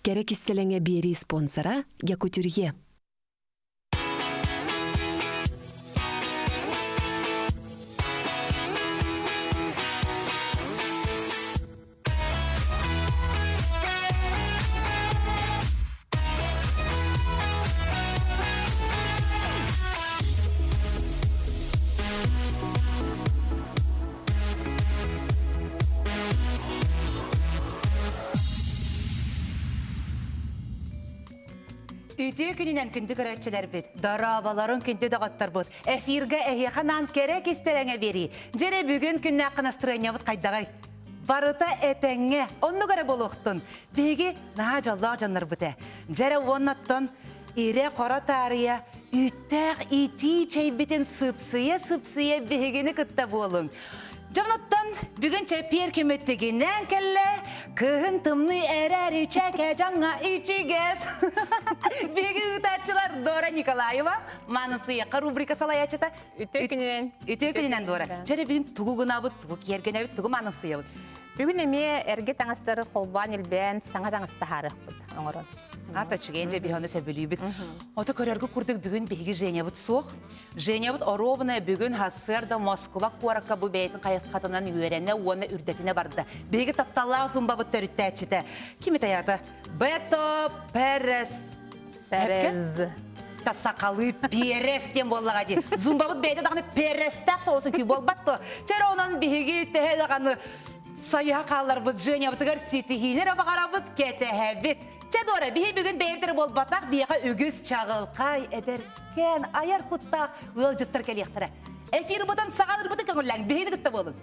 Керек истелеңе бери спонсора Якутюрье. Үтіе күнінен күнді көрәтшілер бет, дарабаларын күнді дағаттар бұд. Эфирге әйеқанан керек істеліңе бері. Жере бүгін күнні ақын астырайня бұд қайдағай. Барыта әтәңе, онны көрі болуқтын. Беге наға жалла жанлар бұд. Жере оннаттан ире қора тария, үттәқ ити чайбетін сыпсыя бегені күтті болың. Жамнаттан бүгін чәпер кеметтегеннен кәлі, күн тымны әрәрі чәке жаңа ичігіз. Бегі ұтатшылар Дора Николаева, манымсыяққа рубрика салай ачыта. Үтті күнінен Дора. Жәрі бүгін тұғы ғынабыд, тұғы кергені әбіт, тұғы манымсыябыд. Бүгін әме әрге таңыстары қолбан елбен саңа таңысты харық бұд, оңырын. Ата чүгенже биханы сөбілі бит. Ота көрергі күрдік бүгін беги Женя бұд соқ. Женя бұд оробына бүгін Хасырда Москва қуараққа бұ бәйтін қайыз қатынан үйерені, оны үрдетіне барды. Беги тапталлағы зұмба бұдтар үтті әтшіті. Кемет аяты? Бето Перес. Тасақалы Перес ден болыға де. Зұмба бұд бәйті дағыны Перестақ соғысын күй болбатты. Чәрі онан беги тәхе дағаны сайыға қалар бұд Женя бұдығар сетігінер абағара бұд кәті әбет. Чадора, бихе бүгін бәйімдері бол батақ, бияға үгіз чағылқай әдеркен, аяр құттақ, ұл жұттар кәлияқтары. Эфирі бұдан сағалыр бұды көңілләң, бейді күтті болын.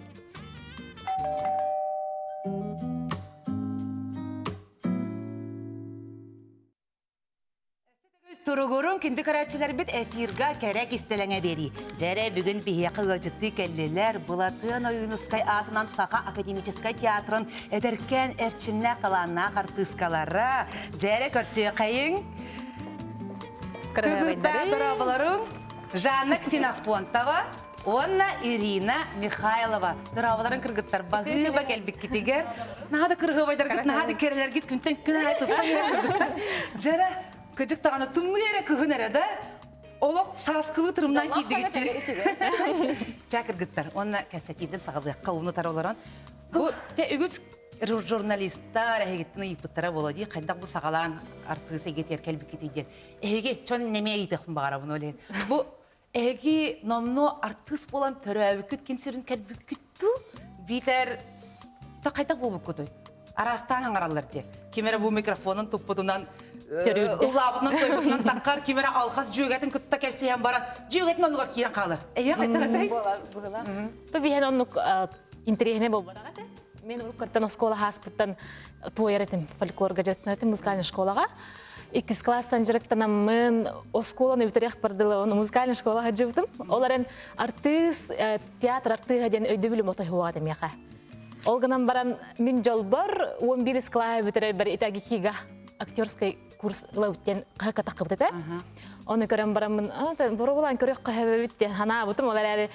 Тұрығырын күнді қаратшылар біт эфирға кәрек істеліңе бері. Жәрі бүгін бейеқі ғылжытты кәлілер бұлатын ойынысқай атынан Сақа академическай театрын әдіркен әрчімлі қаланна қартысқалары. Жәрі көрсе қайын. Күгітті дұрабыларың Жанна Ксенофонтова, Онна Ирина Михайлова. Дұрабыларын кіргіттар бағыба кәлбік кетегер. Нағады кірғыбайдар кіт, нағады керелер кет, күнтен күн айтып Көжік тағаны тұмғы әрі күгін әрі олық сасқылы тұрымнан кейді кетчі. Чакыргыттар, онына кәпсәтейден сағалдыққа оны тараларан. Бұл үгіз журналистар әйгеттің ұйпыттара болады. Қайдақ бұл сағалан артығы сәйгет еркәлбі кетейден. Әйге, чон неме әйдіқпін бағара бұны олейін. Бұл әйге номно артыз болан түрі әуі күткен сүрін кәлбі күтту. Бейтер қайдақ бол бұл көтой. Арастан аңаралар де. Кемері бұл микрофонын тұппыдынан ұлабынан тойбытынан таққар, кемері алқас жүйгетін күтті кәлсейен баран, жүйгетін онығар кейен қалар. Әйе, қайттағатай? Бұғыла. Бұл бейен онық интерегіне бол барағаты. Мен ұрқаттан оскола хаспыттан той әретім, фольклорға жүріктін әретім музыкальный школаға. 2 класстан жүріктінім мен осколаны өтерек бардылы, оны музыкальный школаға жүрдім. Оларын артист, театр артыға ден өйді білім отай хуадым яқа. Олғынан баран мен жол бар, 11 классы бітірер бір итаги кига актерский курс лауттен қаққа таққы бұтыды. Оны көрім баран мен, бұры болан көрек қағабы бітті, хана бұтым олар әрі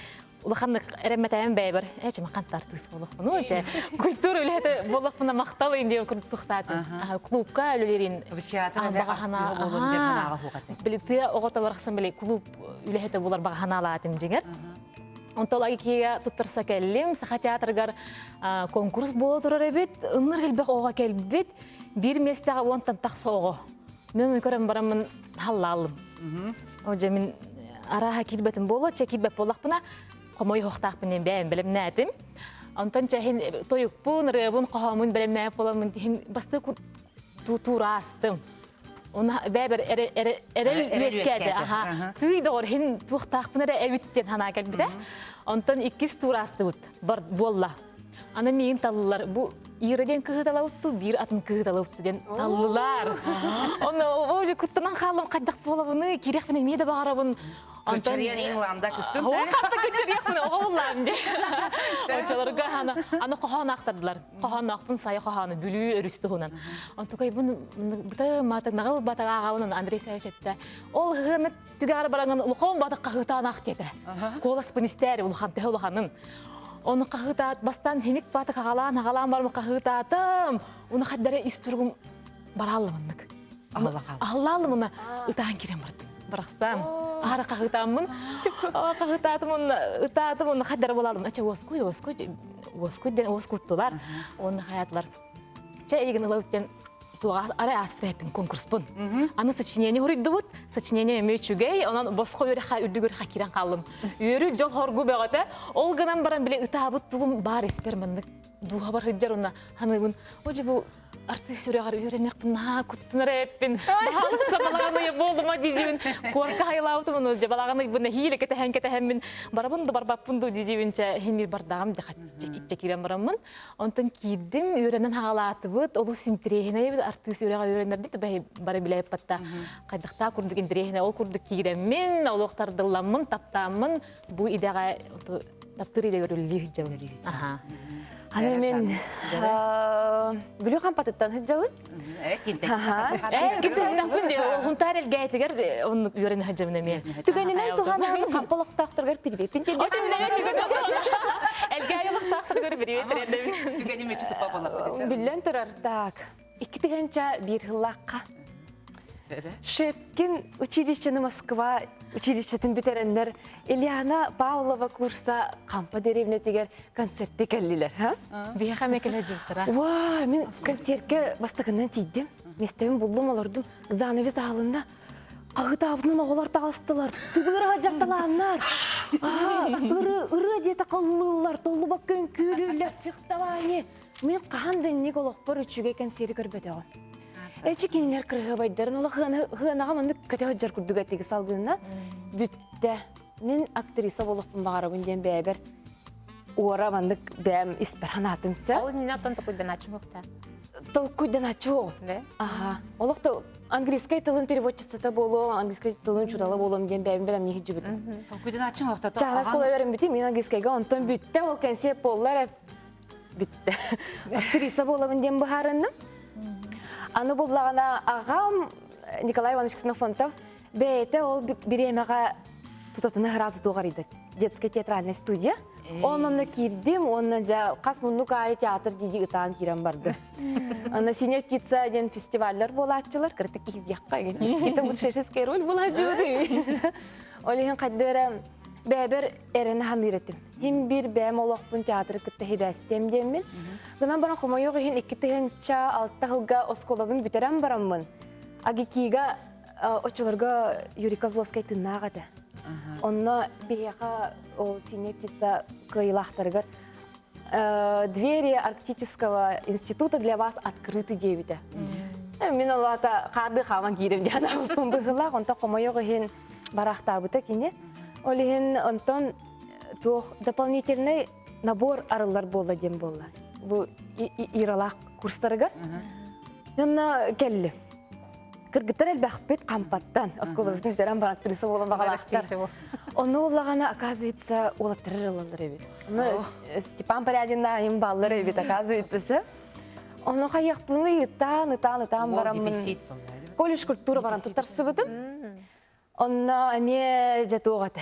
ұлықанық әрәмметәйін бәй бір. Әчі мақанты артыс болық бұны өте. Культур өлеті болық бұна мақталы инде күріп тұқтады. Клубқа өлелерін бағахана. Білікті оғыта барақсын біле клуб өлеті болар бағахана алатым жеңер. Онталаги кеге туттарса кәлім, Сақа театргар конкурс болу тұрар әбет, ұныр келбек оға келбет, бір местеға онтан тақсы оғы. Мен көрім барамын халлалым. Оже мен араға келбетім болу, че келбет болақ бұна, қомой хоқтақпынен бәйін білім нәтім. Онтан чәхін тойықпын, рыбын қоғамын білім нәп боламын, басты турастым. Оны бәбір әрел өскәді. Түйді ғор, хен туқтақпын әрі әвіттен хана кәлбіді. Онтан 2 турасты бұд, болла. Ана мейін талылар, бұл иреден кығыдала ұтты, бір атын кығыдала ұтты ден талылар. Оны өже күттінан қалым қайдақ бола бұны, керек біне мейді бағара бұны. Күнчерген ең ламда күстім. Оғақта күнчерген оға олам де. Очаларға аны қоған ақтардылар. Қоған ақтын сайы қоғаны бүлі өрісті ғынан. Онтықай бұты матық нағыл батаға ағауынан Андрей Сәйшетті. Ол ғыны түгәрі бараңын ұлықауын батық қағытан ақ деді. Қолас бұністәрі ұлықанты ұлықанын. Оны қағытат, бастан хемик батық ағалан бармы қағытатым. Оны қаддары истұрғым баралымыннык. Аллаға. Аллалымына ытаан кирен бардым. Барақсам, ары қағытамын, ытатымын қаддар болалым. Ача оскуттылар, оны қаятлар. Ча егін ұлау өткен туға арай аспыда әппін конкурспын. Аны сочинение хүрейді бұд, сочинение мөчүгей, онан босқо үрдігір қакирен қалым. Үрі жол хоргу бәғаты, ол ғынан баран біле ытабыт туғым бар есперміндік. Дуға бар хүджар онна, ханығын, өже бұл артист үрегар үйренекпін, күттінер әппін, бағалықта балағаны болды ма дедеуін, қорқа хайлаутымын өже, балағаны бұны хейлі кәтәхәмін, барабынды барбаппынды дедеуінчә, хемір бардағым итче керен барамын. Онтан кейдім, үйренен хағалаты бұд, олу синтерехіне ебіз, артист үрегар үйренер дейді, бәй бары біләйіп батта. Қайдықта күрдік интерехіне, ол күрдік керемін, ол оқтардыламын, таптамын, бұл идеға таптыр иде көрілі Аны мен бүлі қампатыттан хүджауын? Кимсәлдән күнде хунтар элгәйтегәр оны юрен хаҗымны мен. Түгәненән туганан қампалықтақтыргар пирбепин тенде. Элгәйлықтақтыргар пирбепин. Түгәне мече тупа була. Билен тұрар, так. Икі тігенча бір хыллаққа. Шепкин училищені Москва, училищетін бітерендер Ильяна Павлова курса қампа деревне тегер концертті кәлілер. Бейха мекеле жүптіра. Ва, мен концертке бастығынан тейдім. Местевін бұлдым олардың занавес ағылында. Қағыт абының оғылар тағыстылар. Түгірі жақталанар. Үрі деті қылылар. Толы бақын күлілер, фиқтаване. Мен қағандың нек олықпар үшіге концерті көрбеді оған. Эчи кинилер кырыгы байдарын, ола хыанаға мандык категажар күрдігі әттегі салғынына бүтті. Мен актриса болықпын бағарабын ден бәбір уара мандык бәм испер ханатынсы. Ол мен аттан тақуйдан ачым оқта? Толкуйдан ачу. Ага. Олықта английскай тылын переводчысы болу, английскай тылын чудалы болуым ден бәбім бәлем не хиджі бүтін. Толкуйдан ачым оқта. Чағас қолай берім бітім, мен английскайға онтан бүтті, ол кәнсеп болылар бүтті. Актриса болуым ден бұхарынным. Аны болағына ағам Николай Иванович Ксенофонтов бәйті ол бір емеға тұтатыны ғыразы туғар еді. Детская театральная студия. Онына кирдим, онына жа қас мұннық айы театр дейді ұтаған керем барды. Аны сине птица ден фестивальлер болатчылар, кіртік кейдіяққа. Кеті лучшешескай роль болатчы өді. Олеген қайдыры бәбір әріні ханыреттім. Хим бір бәм олықпын театры күтті хирәстем демін. Гынан баран қомайоғы хин 2-тігінші 6-тығылға осколабын бүтерен барамын. Агикиға очыларға Юрий Козловскай тыннағады. Онна бейеға сине птица кайылақтарығар. Двери Арктического института для вас открыты девиде. Мен олата қарды қаван кейрем дяна бұғылақ, онта қомайоғы хин барақтабыта кене. Олеген онтон дополнительный набор арылар болла дем болла. Бұл иралақ курстарыға. Онна кәлі. Кыргыттар әлбәқпет қампаттан. Осколовтың жерен бар актриса болан бағалақтар. Оны олағана, оказывается, олаттырыр оландар әбет. Оны Степан Порядина айым баллар әбет, оказывается. Оны қаяқпыны ұтан барамын. Колледж культура баран тұттарсы бұдым. Онна әме жатуғаты.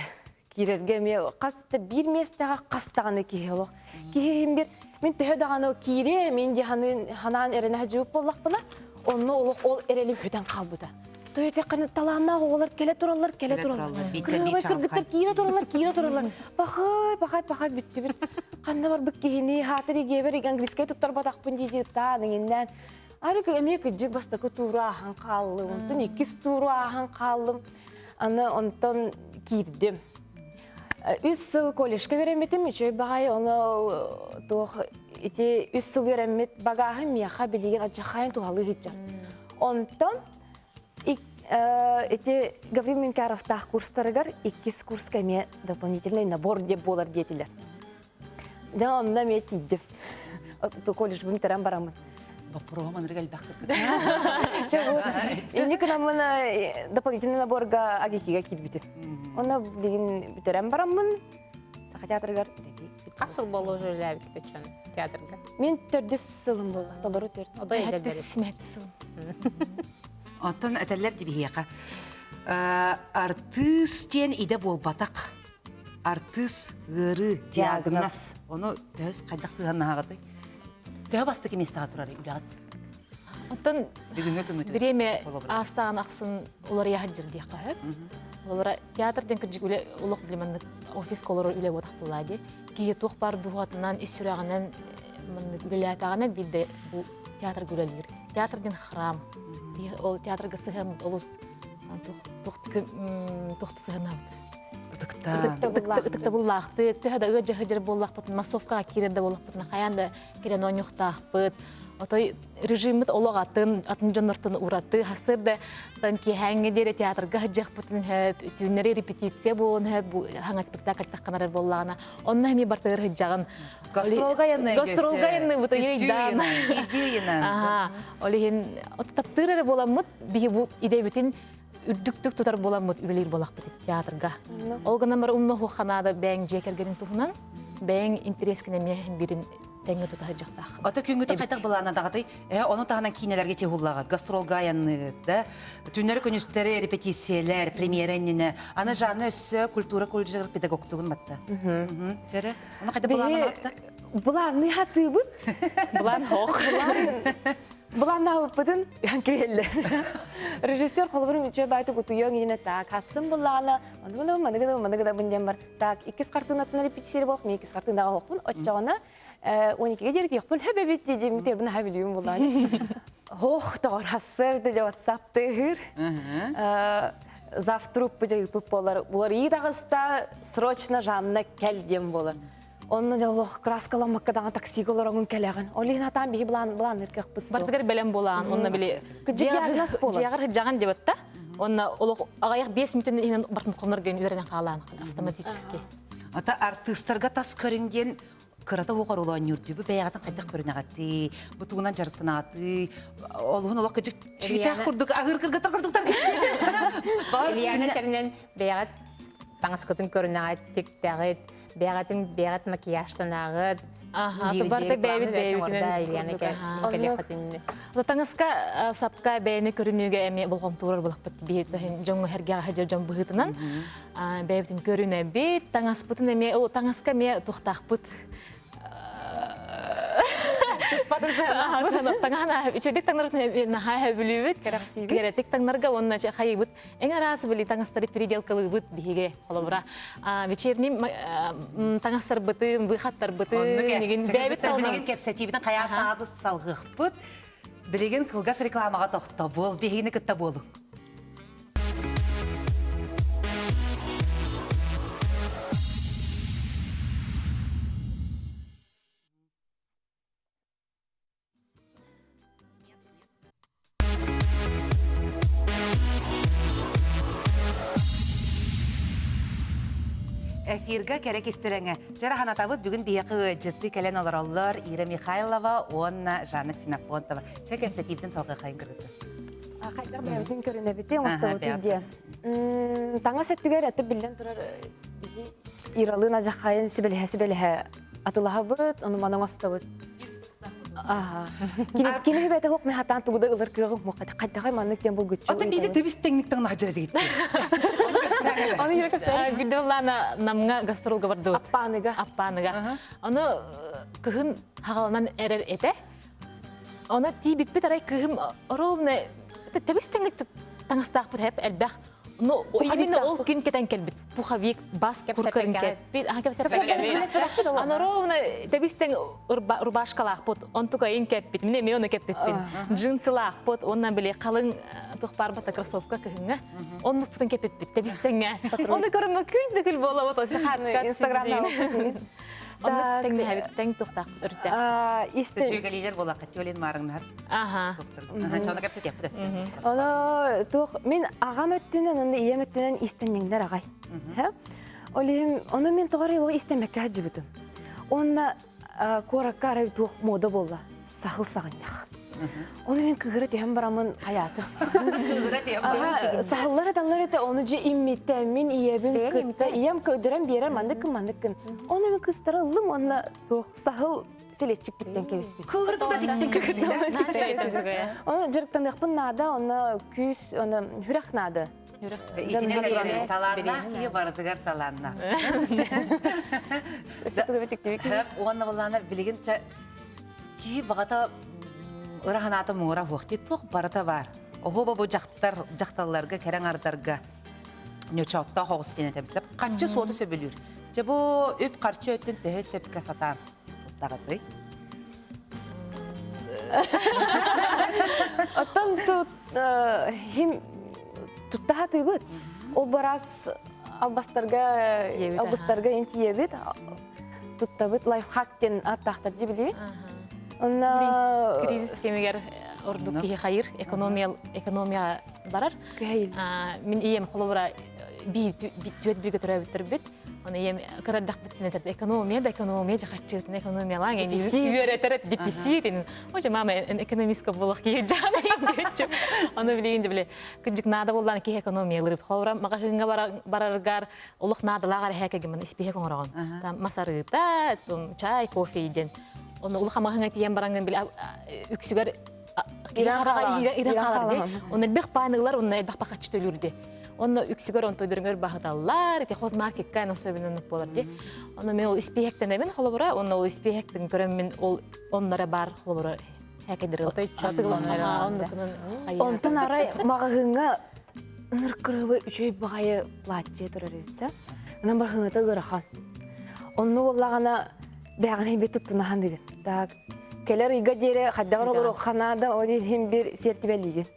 Кирерге ме қасты бір местеға қастағаны кейеліқ. Кейем бір, мен түйедағаны кейре, мен де ханан әріне жүіп болақ бұла. Оны ол әрелі өйден қалбыда. Түйеде қаны таланағы олар келе тұралар. Кіргібай кіргіттер кейре тұралар. Бақай бүтті бір. Қанна бар бүк кейіне, хатыры кебір, английскай тұттар батақпын дейді таңыңынан. Арығы әме күджік бастықы тұру ағын қалым. Онтын 2 тұру ағын қалым. Аны онтан кейдім. 3 сыл коллежға вереметім, үшөй бағай оны 3 сыл веремет бағағы мияқа білеген аджақайын туғалы ғиджар. Онтан Гаврил Минкаровтақ курстарығар 2 курс кәме дополнительный набор деп болар детілер. Жа онда ме тейдім. Колледж бұмтерен барамын. Бапырова манырға әлбәқ Инди күнамына дополнительный наборға агекиға келбеті. Оны білген бүтерен барамын. Сақа театрығар. Қасыл болу жүрілі әбік көтшін театрға? Мен 4 сылым болды. Толары 4. Ода Әтті сіметті сылым. Отын әтәлер дебі хеқа. Артыс тен иде болбатақ. Артыс ғыры диагноз. Оны төз қайдақ сығанна ағадай. Төе басты кеместіға тұрары үліғат. Оттан Бүгүнгө күмүтү. биреме Болобур. астаган аксын олар яхаджыр дия кахып. Олар театрден кыжык үле улук билемендик офис колор үле бодак буллади. Ки тух бар дугатынан исүрәгенен мен үлеләтәгәне бидде бу театр гүлелер. Театрден храм. Ол театрга сыгым олус тухты сыгынам. Тыкта. Тыкта буллахты, төһәдә өҗә хәҗер буллах бит массовка кирәдә буллах бит хаянда кирән онюхта бит. Отой режимит олагатын атын җаннартын ураты хасырда танки хәңге дире театрга хәҗәх бутын һәп төннәре репетиция булын һәп бу хаңа спектакль такканар буллагана. Онна ми бартыр хәҗәган. Гастролга янны. Гастролга янны бу тойдан. Идеяна. Ага. Олеген таптырыр боламыт бии бу иде битин үрдүктүк тутар боламыт үлелер болак бит театрга. Ол гана мар умно ханада бәң жекергенин тухунан бәң интерес кине мен бирин тәңге тута жактах. Ата күнгөтө кайтак булана дагытай, оны тагынан кинелерге техуллагат, гастролга янны да. Түннәре күнүстәре репетицияләр, премьеренне, аны жанны өссө культура колледжы педагогтугун батта. Жere, аны кайда булана атта? Булан нихаты бут. Булан хох. Булан бутын келе. Режиссер колбурун үчө байтып утуйон ине так. Хасым булана, мандыгы бунден бар. Так, икис картынатын репетиция болуп, мен икис картындагы окпун, оччогона 12-ге жерде яқпын хөбебет дедім, өтербін хабилуым боланы. Хох, тоғыр хассыр, деді ватсаптығыр. Завтруп бұжа үпіп болар. Олар идағыста срочно жанына кәлдем болар. Onun yolu kraskalanmakkadan taksi olarak kelegen. Olin hatan bihi bulan erkek pısı. Bartıgar belem bolan, onna bile. Ciğer hıcagan debatta. Onna oluk ağayak 5 minutun inen bartın konur gün üzerinden kalan автоматически. Ата артистларга тас көрінген кырата оғар олан юртүбі бәйғатын қайта көрінағатты, бұтуғынан жарықтынағатты, олығын олақ күжік чиғычақ құрдық, ағыр кыргыттар құрдықтар кетті. Ильяна тернен бәйғат таңыз көрінағат, бәйғат макияжтанағат, Бартык бәйбит Таңызка сапка бәйіні көрінуге әме болғам туырар болақ бұт бейт. Жоңы әрге ғажар жон бұғытынан бәйбітін көріне бейт. Таңыз бұтын әме, таңызка ме тұқтақ бұт. Таңғана үшердік таңнарын нағай білуі бұт. Керетік таңнарға онына қайы бұт. Әң арасы білі таңыстары переделкалы бұт бейге қолыбыра. Вечернем таңыстар бұтын, бұйхаттар бұтын. Білеген кепсетибінің қаятын ады салғық бұт. Білеген қылғас рекламаға тоқта бол, бейгені күтті болу. Эфирга керек истелеңе. Жара ханатабыт бүгін бияқы жытты кәлен олар Ира Михайлова, онна Жанна Ксенофонтова. Чек әпсетивден салға қайын кірді. Қайдар бәйбітін көріне бітті, оңысты бұт үйде. Таңа сөттігер әтті білден тұрар Иралын ажақ қайын сүбеліхе атылаға бұт, оны маның оңысты бұт. Кені хүбәті хоқ мен хаттан тұғыда ұлыр күйеғім мұқайда. Қайдағай маннықтен бұл күтчу. Ата бейді дебіс тәңніктің нағжыры дегітті. Оны жүрек өсәй. Гүрдевлана намға гастролға барды бұт. Аппаныға. Оны күхін хағалынан әрер әті. Оны тейбіп біт арай күхім ровны дебіс тәңнікті таңыстақ бұт әп әлбәқ. Ну, именно ол күн кетен келбит. Пуховик, бас куркарын келбит. Ана ровно дебистен рубашкалақ бұт. Он тука ең кеппит. Міне мен оны кеппитпин. Джинсылақ бұт. Оннан біле қалың тұқпар бата кроссовка көхіңі. Оны бұтын кеппитпит. Дебистенге. Оны көрімі күнді күл бола бұт. Инстаграмда Оны тәңді әбет, тәң тұқтақ үрді. Төшеуге лидер бола қатты олен марыңнар. Чоны кәпсет епі дөсі. Оны тұқ, мен ағам өттінен, оны ием өттінен истеннеңдер ағай. Оны мен тұғар елуға истенмәкке әджі бұтым. Оны қораққа әрі тұқ мода болла, сақыл сағыннақ. Оны мен күгірі түйім барамын hayatım. Сақылар әдалар әді оны же имметті, мен иебін күтті, ием көдірен берер мандықын. Оны мен күстірілім, оны тұқ сақыл селетчік біттен кебеспейді. Күгірді да диктен күгірді. Оны жырықтан дақпын нада, оны күз, оны хүрәқ нады. Итінен әлері таланна, ие барыдығар таланна. Оны болағына білеген ки бағата ыраханата мура хуахти тух барата бар. Охоба бу жакталларга керең ардарға нөчотта хогыстен этебсеп, каччы соты сөбөлүр. Же бу өп карчы өттүн төһө сөпкө сатар. Тагы. Оттон хим туттахатыбыт. Ол барас албастарга интиебит. Туттабыт лайфхактен аттахтар дибили. Онна Кризис кемегер ордук кихи хайыр, экономия барар. Мен ием холобра түйет биге төрөбүттөр бит. Оны ием кырадак битнетер экономия жахатчытын экономиялаң эми үйрөтөрөт деписит. Ожа мама экономистка болук ки жана индечү. Аны билгенде биле күнжүк нада болдан ки экономиялар холобра магазинга бараргар улук надалагар хакеге мен испехе коңоргон. Масарыта, чай, кофе иден. Оны улук магазинга тиен баранган биле үксүгөр иран калар. Оны бек паныглар, оны бак бакачты үлүрдү. Оны үксүгөр он тойдургөр багыталлар, те хозмаркет кайны особенный болар ди. Оны мен ол испехтен эмен холобура, оны ол испехтен көрөм мен ол оннара бар холобура хакедир. Отой чатыгланар. Онтон арай магазинга ныркырыбы үчөй багайы платье турарыса. Анан бар хыңыта гырахан. Онну боллагана бяганы бет туттунахан деген. Так келер ига жере хаддагар олор ханада один бир сертибелиген.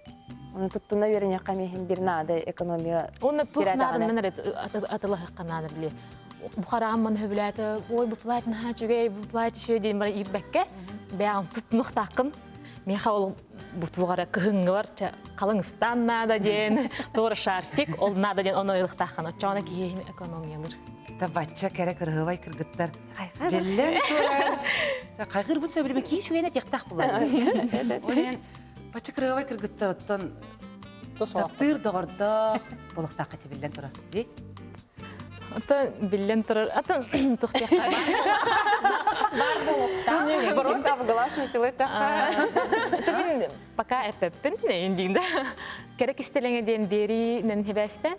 Оны туттуна берене камехин бир нада экономия. Оны тухнада менен атылы хакканада биле. Бухарамман хөбләте, ой бу платье хачугай, бу платье шөй дейм бар ирбекке. Бяган туттунук такын. Мен хавыл бу тугара кыһыңы бар, калыңстан нада ден, тора шарфик, ол нада ден оны ыйлык такын. Чана киһин экономиялар. Табача керек кыргыбай кыргыттар. Беллен турар. Кайгыр бу сөбөлмө ки шуена тектак булар. Олен бача кыргыбай кыргыттар оттон тактыр догорда болуктак кете беллен турар. Ди? Ата билен турар. Ата тухтякка. Бар болуктак. Боротта в глаз метилета. Это мен пока эппен эндинде. Керек истелеңе ден бери нен хебестен.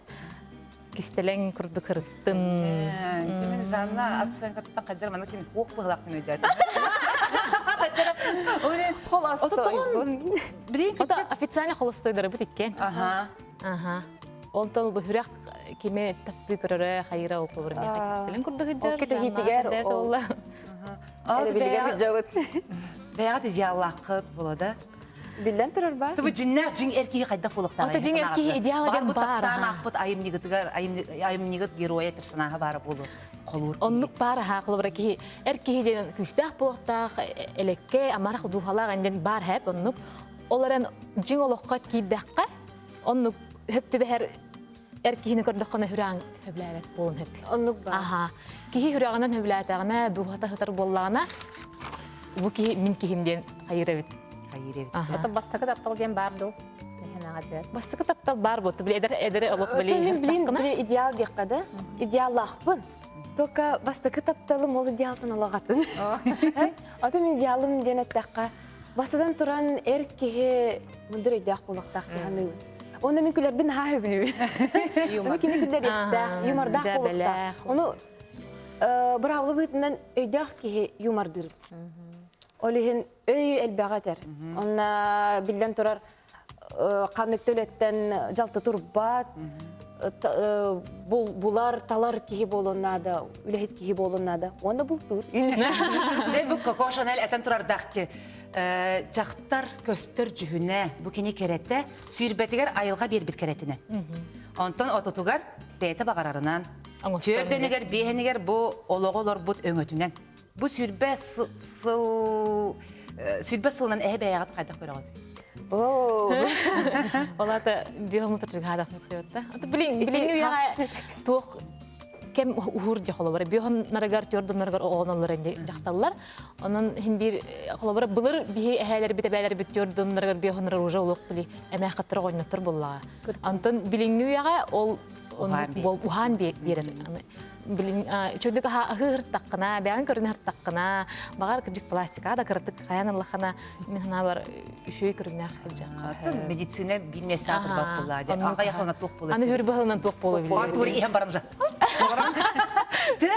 Кистелең курду кырыктын. Темен жанна атсан катта кадер мана кин ок быгылактын өйдөт. Олен Холостой. билин Ота официально холостойдары бит иккен. Ага. Онтон бу хүрак кеме тапты көрөрө хайра окулур мен кистелең курду гыжар. Ол кете хитигер ол. Ал Билген жабыт. бая диаллакыт болода. Билен турар бар. Табы жиннак жин эркеге кайда болуктаган. Ата жин эркеге идеалген бар. Акпыт айым нигит героя персонажа бар болу. Колур. Оннук бар ха кулубра ки эркеге ден күстак болуктак элекке амара худухалак анден бар хеп оннук. Оларан жин олокка кийдакка оннук хөптү бер эркегини көрдөккөнө хүрәң хөбләрет болун хеп. Оннук бар. Аха. Ки хүрәгәннән хөбләтәгенә духата хытыр боллагына бу ки мин кихимден хайрабит. Ото бастакы таптал ден бар ду. Бастыкы таптал бар бу. Биле эдер олок Мен биле. биле идеал деккада. Идеаллахпын. Только бастыкы тапталым ол идеалтын алагатын. Ата мен идеалым денеттакка. Басадан туран эркеге мындыр идеал болуктак дегенди. Оны мен күлөрдүн ха билүү. Юмор. Кини күлөр этте, юмордак болуктак. Оны бравлы бытынан өйдак ки юмордыр. Олиһин өй элбагатер. Онна билден турар канык төлөттен жалты турбат. Булар талар кихи болоннада, үлехит кихи болоннада. Онда бул тур. Же бу Коко Шанель этен турар дакчы. Жактар көстөр жүһүнө бу кини керетте сүйрбетигер айылга бербит керетине. Онтон ототугар бете багарарынан. Чөйдөнүгер бехенигер бу ологолор бут өңөтүнөн. Бу сүрбе сылынан эбе ягат кайда көрөгөт. Олата биомутчук хадап мутта. Ата билин я тох кем ухур же холобара бион нарагар төрдөн нарагар оонолор энди жакталлар. Анан хим бир холобара булар бии эхелер бите бәлер бит төрдөн нарагар бион уже улук били эме каттыр ойноттор буллага. Антон билин яга ол бол ухан берер. Билин чөйдүк ахыр таккана, бәгән көрүнөр таккана, багар кыжык пластика да кыртык хаянлыгына мен хана бар үшөй көрүнөр хәҗә. Медицина билмесе атыр булады. Ага яхына ток буласы. Аны хөр баһынан ток болу биле. Артур иһәм барымжа. Жара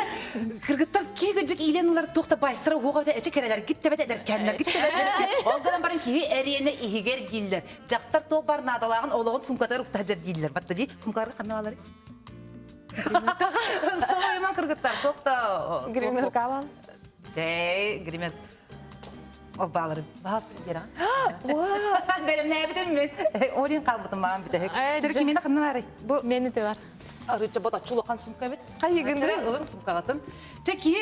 кыргыттар кегежик иленлар тохта байсыра хуга эче керелер гиттебет эдер кеннер гиттебет. Олдан барын ки эриене игер гиллер. Жактар то бар надалагын ологон сумкатар уктажар гиллер. Батта ди сумкаларга каналар. Соойман кыргыттар тохта. Гример кабан. Гример. Ол балары. Бал бера. Вау. Берем не битем мен. Орин калбытым баам бите. Жара кимени каннар. Бу Мені де бар. арыча бота чулақан сумка бит. Кайыгынды. Жара ылың сумка батын. Чеки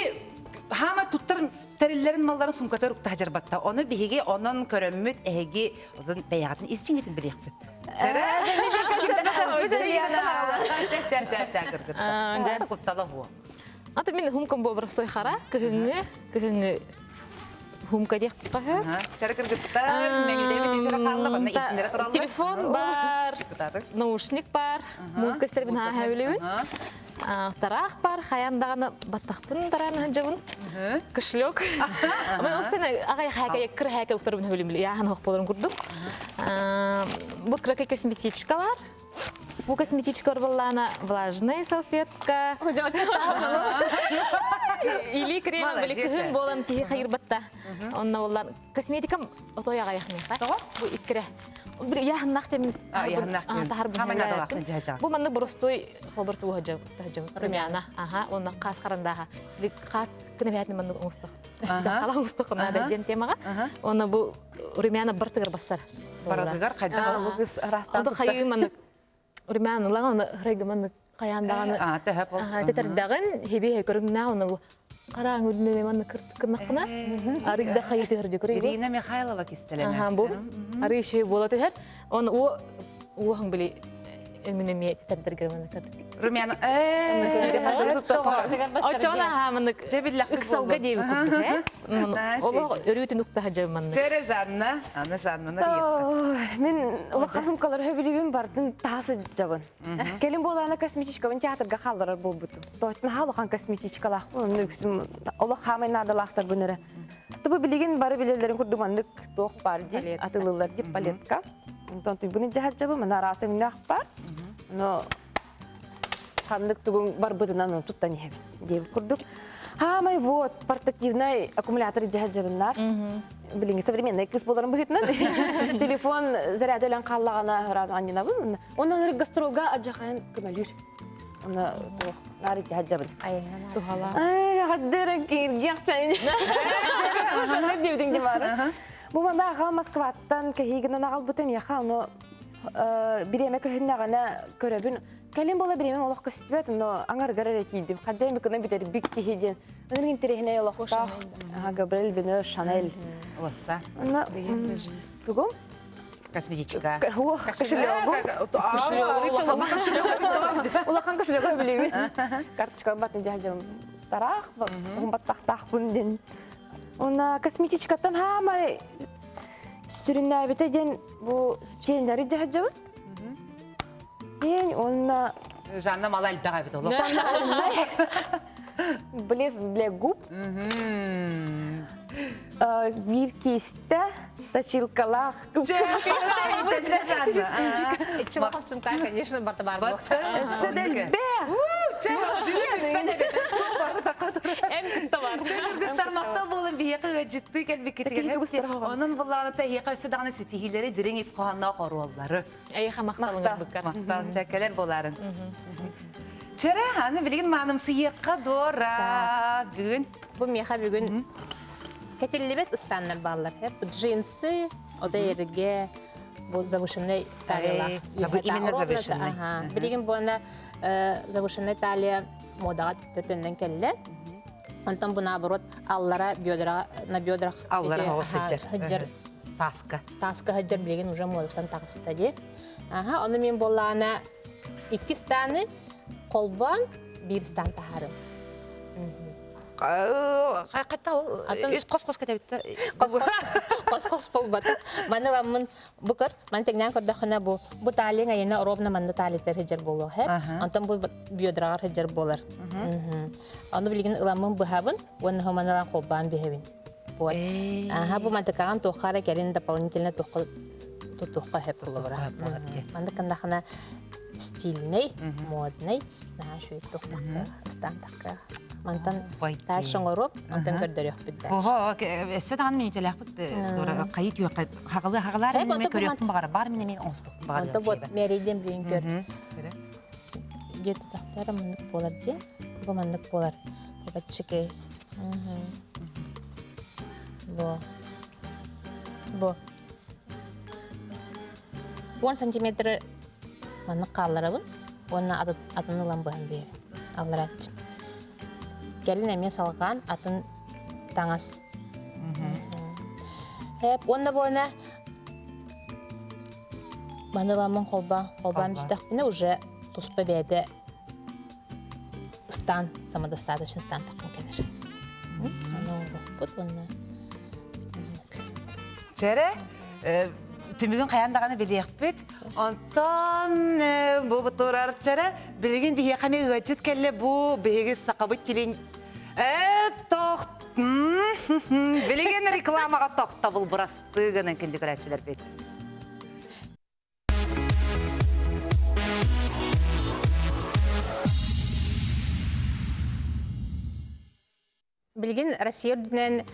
хама туттар териллерин малларын сумкатар уктажар батта. Оны биһиге онон көрөммүт эги озон баягатын исчиңетин билекпит. Жара Аты мен хумкам бо простой хара, кыгыңы хумка дек кафе. Телефон бар, наушник бар, музыка стербин ха хавилебин. Тарах бар, хаяндаганы баттахпын тараны жабын. Кышлек. Мен оксана агай хайка кыр хайка уктарбын хавилебин. Яхан хок болорун курдум. Бу кракай косметичка бар. Бу косметичка боллана влажная салфетка. Или крем, или кыгын болан ки хайыр батта. Онна боллан косметикам отояга яхмын. Бу икре. Bir яхнахтем. Бу манда простой холборту хажам. Премиана. Онна кас карандаха. Bir кас кневятны манда устук. Кала устук нада ден темага. Онна бу ремяна бартыгар бассар. Барадыгар кайда. Бу кыз растан. Онда хайы манда ремяна лаган регман каяндаганы. Тэхэ бол. Тетердагын хеби көрүннө оны бу караң үдүнө манда кырнакына. Арыгда хайы төрдү көрү. Ирина Михайлова кистелеме. Бу ары шей болот хер. Оны о хаң били эминеме тетердерге манда кырдык. Румяна. Очона хамны кысалга дейби күтү. Оло өрүтүн укта хажамман. Жара Жанна, аны Жанна Мен улакканым калар хөбүлүбүм бардын таасы жабын. Келин болана косметичкабын театрга халдырар болбуту. Тойтун халыхан косметичкалах. Нүксүм улак хамай надалахтар бүнөрө. Тобу билеген бары билелерин курдумандык тох бар ди, атылылар ди палетка. Тонтуй буны жахат жабы мына расы минах бар. Но хандык тугун бар бытынан туттан еб. Деп курдук. Хамай вот портативный аккумулятор жахат жабындар. Билинги современный кыз боларын быгытнан. Телефон зарядылан каллагана разанина бу. Ондан гастролга ажахайн көмөлүр. Ана то нары жахат жабын. Тухала. Гаддерен киргяхчайн. Ана дивдин ди бар. Бу манда ага Москваттан кehигинен агал бутем яха аны биреме көһүннагана көрөбүн. Калин бола биреме олох көстүбөт, но аңар гарар этиди. Кадем бикне битер бик кихиден. Анын интерехне олохта. Габриэль Бенер Шанель. Олса. Ана тугум Косметичка. Улахан кошелек билеби. Карточка батын жажам. Тарах, баттах бунден. Она косметичкаттан хамай сүрүннәй бите ден бу жендери жажабы. Ден онна Жанна малай бага бит оло. блеск для губ. Bir кисте точилкалах. Чулахан сумка, конечно, барта бар болот. Седелбе. Кыргыттар мактал болун бияка житти келбекетиген. Онун булланы тахика сүдаганы ситигилери дирең исханна короллары. Айха макталыңар быккар. Мактал чакелер боларын. Чара аны билген маным сыйыкка дора бүгүн. Бу меха бүгүн кетелебет ыстаннар баллар. Хеп джинсы, ода ерге бу завышенный талия. Именно завышенный. Билген буна завышенный талия модага төтөндөн келле. Онтон бу наоборот аллара бедра на бедрах Аллара хыджар. Таска хыджар билген уже модадан тагыста ди. Аны мен боллана 2 станы колбан, 1 стан тахарым. Кайката ол кос-кос кетебитте. Кос-кос болбата. Маны ламын букар, мен тегнен көрдөкөнө бу талиң айына ровно манда талиттер хыджар боло хеп. Антон бу бедрагар хыджар болар. Аны билген ламын бухабын, оны хаманалан колбан бехебин. Вот. Бу мантакан тохара келин дополнительно тохка хеп болобра. Манда кандахана стильный, модный, шуй тохтакка, стандакка. Мантан Байти. тааш шоңороп, антан көрдөрөк биддер. Ого, эсседан мен телехпит. Кайыт юк. Хагылар Хеп, мен онто көрөктүм багара. Бар мен онстук багара. Онто бот мериден билин көр. Гет тахтара мындык болар же. Бу мындык болар. Бачыке. Бу. 10 сантиметр мындык калларабын. Онна атын ламбаһын бе. Аллар. Gelin emeğe salgan atın tangas. Hep onda boyuna bandalamın kolban müstakbine уже туспа беде стан самодостаточный стан такын келер. Аны рухпут онна. Çere, tümügün kayandağını biliyekpit. Ondan bu buturar çere, bilgin bir yakame gıcıt kelle bu bihegi sakabıt kilin. Toht. Bilgin reklamaga tohta bul burası gınan kendi kıraçılar bit. Билген Россия дүнен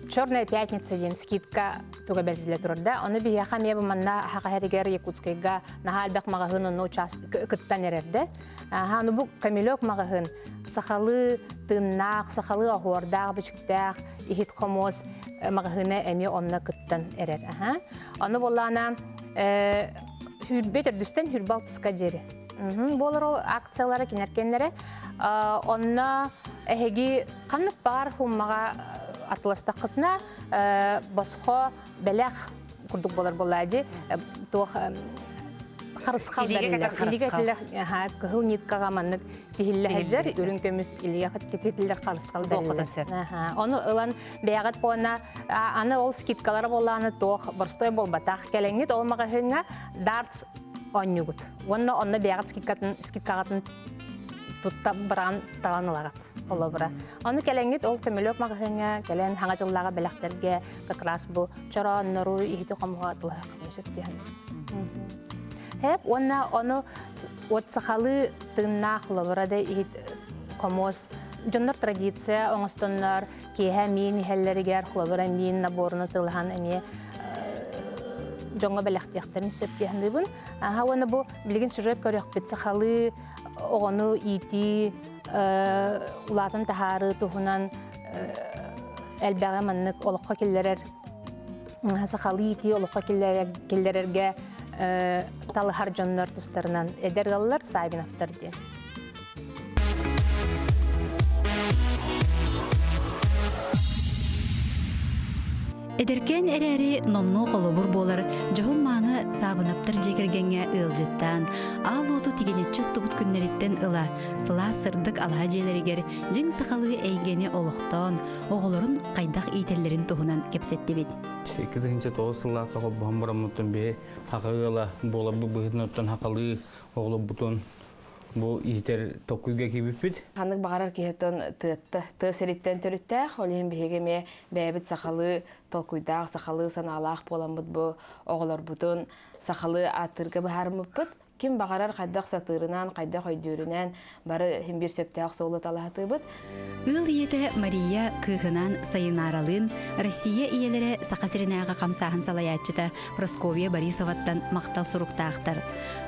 Черная пятница ден скидка туга белгиле турда. Оны бияха мебе манна хакахеригер Якутскайга нахалбек магазин оны час кыттан эрерде. Аны бу камелек магазин сахалы тыннак, сахалы ахордаг бичктак, ихит комос магазины эми онна кыттан эрер. Аны боллана хүрбетер дүстен хүрбал тыскадери. Болар ол акциялары кинеркенлere онна эһеги канык бар хуммага атласта кытна басхо белек курдук болар боллади тох харыскал дилер кыл ниткага маннык тихиллехер үрүн көмүс илия кететилер харыскал дилер оны ылан бягат бона аны ол скидкалар болланы тох борстой болбатах келеңит ол магазинга дартс оннюгут онна бягат скидкагатын тутта бран таланылагат олобра. Аны келеңит ол көмөлөк магазинга келен хаңа жыллага белектерге как раз бу чараннару ихти камгатла эсептен. Хеп оны от сахалы тыннах лобрада ихт комос жоннор традиция оңостоннор кеһә мин хеллергер хлобра мин наборны тылхан эме жоңга белектектерин эсептен дибин. Оны бу билген сюжет көрөк бит сахалы оғыны ити улатын тахары тухунан әлбәғі маннык олыққа келдерер сақалы ити олыққа келдерерге талыхар жоннар тұстарынан әдергалылар Сабиновтар де. Эдеркен эрери номно колобур болар, жохун мааны сабынаптыр жекергенге ылжыттан, ал оту тигенетчі тубут күннереттен ыла, сыла сырдык алға желерігер, жың сақалы әйгені олықтан, оғылырын қайдақ ителерін туғынан кепсетті бет. 2-9 сыллаққа бұхамбарамыттың бе, хақығыла бола бұғытын хақалы оғылы бұтын, бұл итер тоқуйға кебіп бет. Қанық бағарар кейттен тысереттен түріттәқ, олейін бігеме бәйбіт сақалы толкуйдақ, сақалы саналақ болан бұд бұл оғылар бұтын, сақалы атырғы бағарымып бұд. Кем бағарар қайдақ сатырынан, қайдақ өйдерінен, бары хембер сөптәқ соғылы талағаты бұд. Ыл ете Мария кыхынан сайынаралын Россия иелері сақасырынағы қамсағын салаятчыта Просковия Борисоваттан мақтал сұруқтақтар.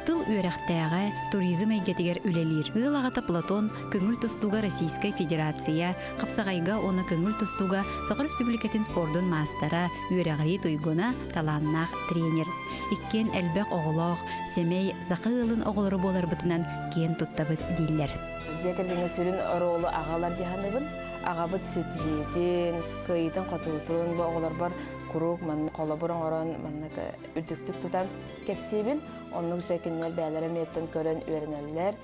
Тыл үйрақтағы туризм әйгетігер үлелер. Ыл ағата Платон көңіл тұстуға Российская Федерация, қапсағайға оны көңіл тұстуға Сақыр Республикатын спордың мастара үйрағыры тұйгына таланнақ тренер. Иккен әлбәқ оғылақ, семей зақылын оғылыры болар бұтынан кен тұттабыт дейлер. Декердеңе сүрін ролы ағалар дегенібін, ағабыт сетиетін, көйетін қатуытын, бұл оғылар бар күрік, қолабырын орын, үрдіктік тұтан кепсебін, онық жәкінлер бәлері меттін көрін өрінәлілер,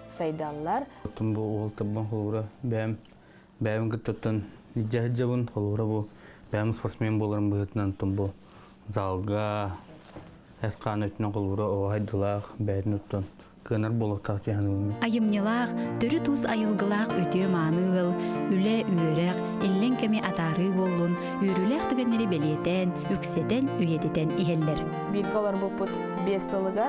сайдалылар. Тұн бұл оғыл табын қолуыра бәйім күттіттін, жабын қолуыра бұл бәйім спортсмен боларын бұғытынан тұн бұл залға, әсқан өтінен қолуыра оғайдылақ, бәйін өттін. Кынар болуқтақ жиһанымыз. Айымнылақ, түрі туз айылғылақ өте манығыл, үлі үйерек, иллен кәме атары болуын, үйрілек түгеннері белетен, үксетен, үйедетен иелер. Білгі олар бұл бұд 5 сылыға,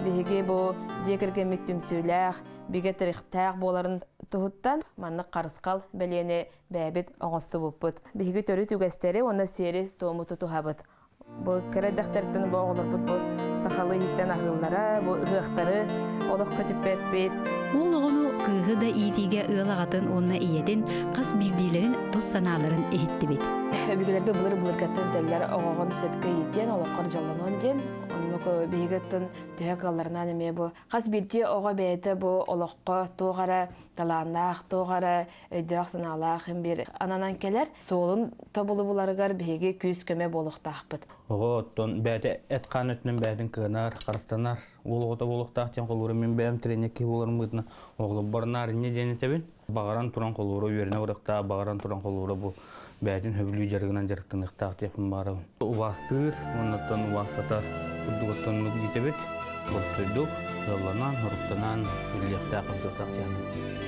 бігі бұл декірге мектімсүйләқ, бігі тіріқтәқ боларын Тухуттан манны қарысқал бәлені бәбіт оңысты бұппыт. Бігі төрі түгәстері оны сері тоомуту тухабыт. Бұл кәрәдәқтәрдің бұл оғылыр бұл сақалы хиттен ағыллара, бұл ұғықтары олық көтіп бәппет. Ол оғыну кыығы да иетиге ығылағатын онына иеден қас білдейлерін тұс саналарын ehitти бет. Бүгілербе бұлыр гаттан дәлләр оғағын сөпке етен, олыққар жалануан ден. Онлық бейгіттін түйек аларынан еме бұл. Қас білде оға бәйті бұл олыққа тоғара, таланақ, тоғара, өйдіғ саналақ, бір ананан келер. Солын табылы бұларығар бейге көз көме болықтақ бұд. Оға оттон бәді әтқан өтінен бәдін кығынар, қарыстанар. Ол оғыта болықтақ тен қолуыры мен бәйім тренекке боларым бұдына. Оғылы барынар не дені тәбін. Бағаран тұран қолуыры өріне ұрықта, бағаран тұран қолуыры бұл бәдін хөбілі жарғынан жарықтан ұқтақ тепін барабын. Увастыр, оннаттан увастатар күрдігіттен мүгі етебет. Бұрстойдық, жалланан, ұрықтанан, үліяқтақ, ұмсықтақ тияны.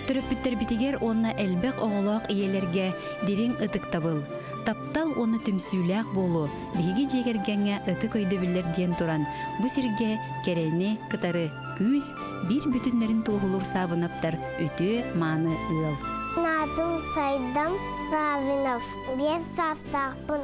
Түріппіттер бітігер онына әлбәқ оғылақ иелерге дерен ұтық табыл. Таптал оны түмсүйләк болу, биги жегергенге ыты көйді білер ден туран. Бұ сирге керені, кытары, күз, бір бүтінлерін туғылыр сабынаптар, өте маны ыл. Надым Сайдам Савинов, бес састақпын,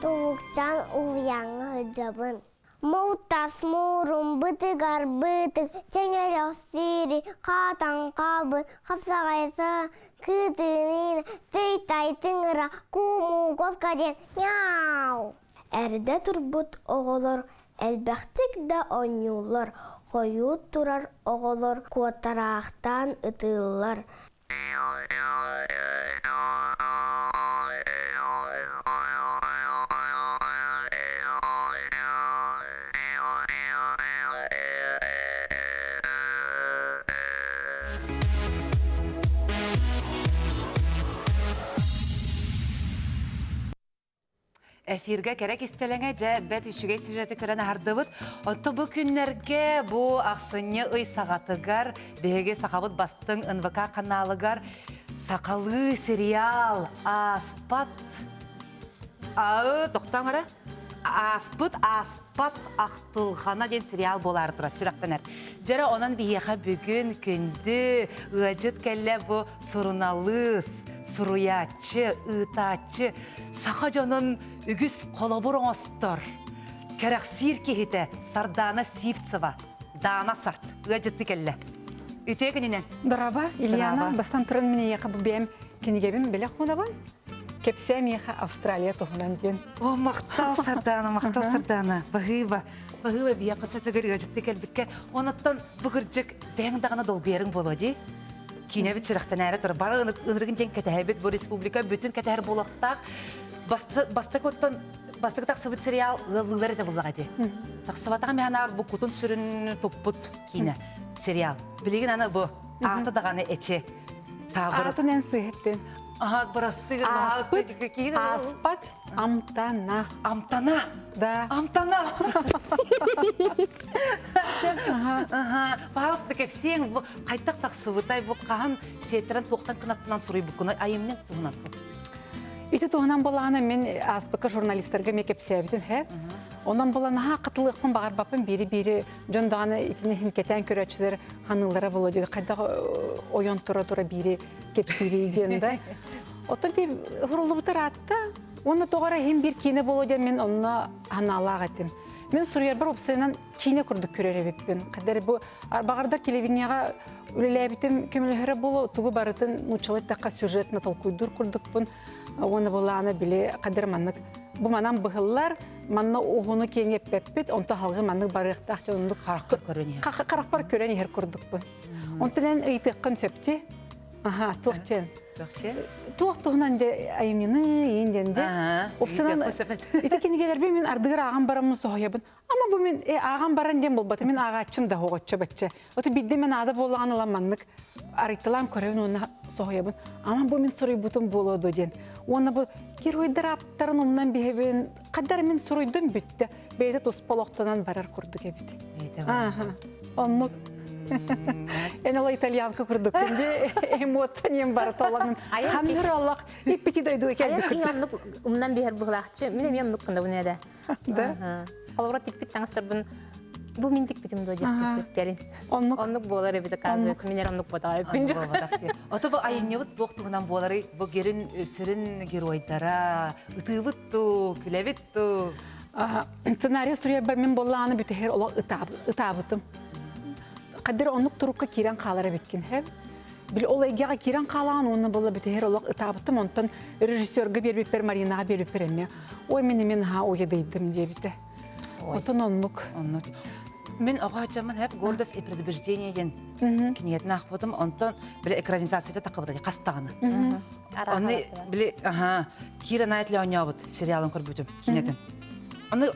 туғықчан ұяңы ғыджабын. Мұлтас мұрым бұтығар бұтық, жәңел өксері қатан қабын, қапсағайса күтінін, сөйтайтыңыра күму қосқаден мяу. Әрді тұрбыт оғылыр, әлбәқтік да ойнулар, қойу тұрар оғылыр, қуатарақтан ұтылар. Эфирге керек истелеңе жа бәт үшіге сюжеті көрәні ардыбыт. Онты бұл күннерге бұл ақсыны ұй сағатыгар, бәге сақабыт бастың НВК каналыгар сақалы сериал Аспат. Тоқтан ғара? Аспыт ақтылғана ден сериал болар тұра сүрақтанар. Жара онын бейеға бүгін күнді ұғажыт кәлі бұл сұрыналыс, сұруячы, ұтачы, сақа жонын үгіс қолабыр оңыстыр. Кәрәқ сир кехеті Сардана Сивцева, Дана Сарт, ұғажытты кәлі. Үте күнінен? Дораба, Ильяна, бастан тұрын мене еқа бұл бәйім кенегебім білек мұнабан? Кепсем еха Австралия тоғынан ден. О, мақтал Сардана, мақтал Сардана. Бағыва бия қысаты көріға жытты кәлбікке. Онаттан бұғыржық бәңдағына долберің болу де. Кейіне біт шырақтан әрі тұр. Бары ұнырғын ден кәтәйбет бұл республика бүтін кәтәйір болуқтақ. Бастықытақ сывыт сериал ғылғылар еті бұлға де. Тақсыватаға мәғанағыр бұл құтын сүрін топпыт кейіне сериал. Білеген ана бұл аты дағаны әче. Атын ән сүйеттен. Аспат Амтана. Амтана? Да. Амтана. Бағалысты кәпсең, қайтақ тақсы бұтай бұл қаған сетерін тоқтан күнаттынан сұрай бұл күні айымның тұғынан бұл. Иті тұғынан болағына мен аспықы журналистерге мекеп сәбітім, Онан болана қатылықпын бағар бапын бері-бері жондағаны итіне кетен көрәтшілер ханылдары болу деді. Қайдағы ойын тұра-тұра бері кепсері дегенді. Отыр деп ғұрылы бұтыр атты. Оны тоғара хем бір кейіне болу деді мен оны ханалақ әттім. Мен сұрыяр бір опсайынан кейіне күрдік көрер әбеппен. Қадары бұл бағардар телевиденияға үлелі әбітім көмілігірі болу тұғы барытын нұчалайттаққа сюжетіна толкуйдыр күрдікпін. Оны болағына біле қадар маннық. Бұл манан бұғылар, манна оғыны кейін еппеппет, онта халғы маннық барықтақ жонындық қарақпар көрен ехер күрдік бұл. Онтынан ұйтыққын сөпте, тоқчен. Тоқтығынан де айымені енденде. Опсынан, итекенігелербе мен ардығыр ағам барамын соғыябын. Ама бұл мен ағам баран дем болбаты, мен ағатшым да оғатшы бәтші. Оты бидде мен ады болған олан маннық арықтылан көревін оны соғыябын. Ама бұл мен сұрай бұтын болуды ден. Оны бұл геройдар аптарын онынан бейбен, қадар мен сұрайдым бүтті. Бейді тоспалоқтынан барар күрдік әбіті. Онлық. Ән ола итальянка күрдік. Эмотанен бар толамын. Хамыр Аллах, еппеті дойду екел бүкірді. Аяқ ұмынан бейер бұғылақчы. Мен ұмнық қында бұны әді. Қолғыра теппет таңыстыр бұн Бу минтик битим до дет келин. Оннук болар эбит оказывается. Менер оннук бота эпинж. Ото бу айынныбыт боқтугунан болары бу герин өсөрүн геройлара ытыбытту, күлебитту. Сценарий суря бар мен болланы бүтер ола ытабытым. Кадер оннук турукка кирен калары биткин хеп. Бил олайга кирен калан онны болла бүтер ола ытабытым онтон режиссерге бербип бер Маринага берип береме. Ой мен ха ойдайдым дебите. Отон оннук. Мен ағачамын хәп гордость и предубеждение ден кинетін ақпыдым, онтон біле экранизацияда тақыбыда, қастағаны. Оны біле, Кира Найтлі ойнауыд сериалын көрбітім, кинетін. Оны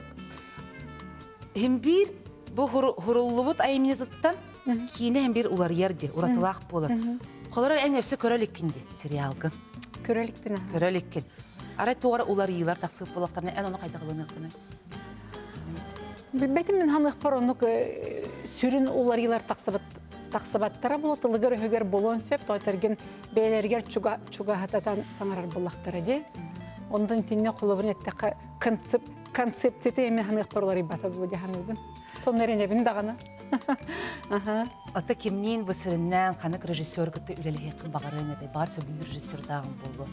хембір бұл хұрылыбыд айменетіттен кейіне хембір улар ерде, ұратылақ болыр. Қолары әң өсі көреліккенде сериалғын. Көрелікпін. Көреліккен. Арай туғары улар иылар тақсып болақтарына ән оны қайдағылығын ақпыны. Бәтім мен ханық бар онық сүрін олар елар тақсыбаттара болу, тылығыр өгер болуын сөп, тойтарген бәйлергер чуғататан саңарар болақтары де. Ондан тенне қолыбын әттіқі концепцияты емен ханық бар олар ибата болу де ханығын. Тонларын әбін дағаны. Ата кемнен бұл сүріннен қанық режиссер күтті үлелі хеқін бағарын әді, бар сөбілі режиссер дағын болу.